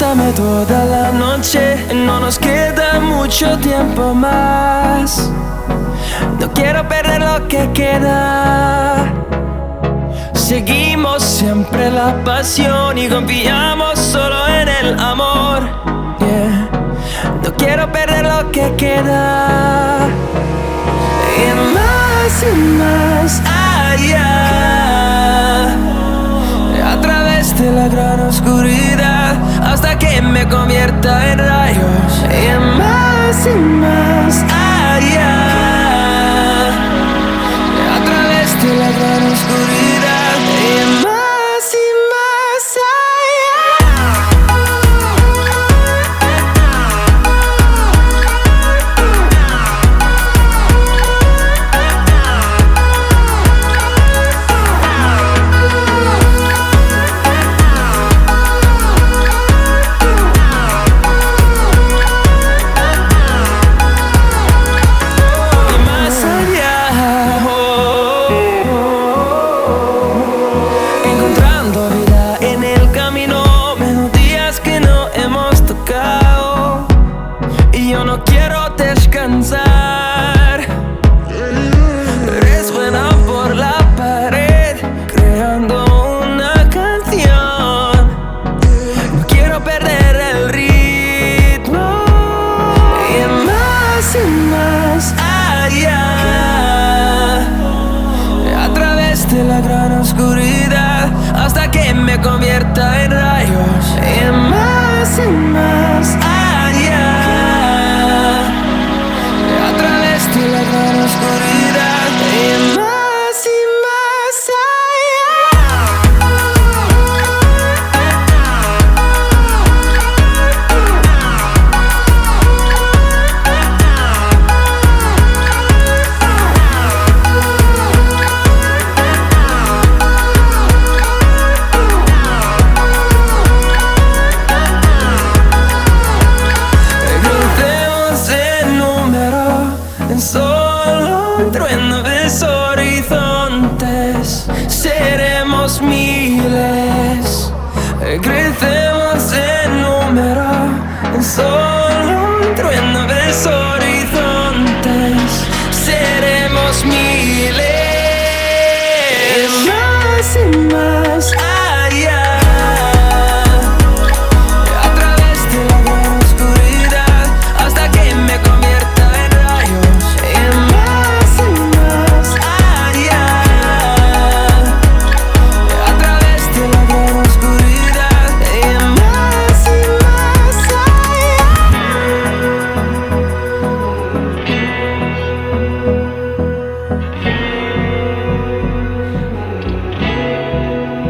Bésame toda la noche, no nos queda mucho tiempo más. No quiero perder lo que queda. Seguimos siempre la pasión y confiamos solo en el amor. Yeah. No quiero perder lo que queda. Y más allá, a través de la gran oscuridad, hasta que me convierta en rayos. Y más allá, a través de la gran oscuridad. Y más resuena por la pared, creando una canción. No quiero perder el ritmo. Y más allá, a través de la gran oscuridad, hasta que me convierta en rayos. Y más allá, a través de la gran oscuridad.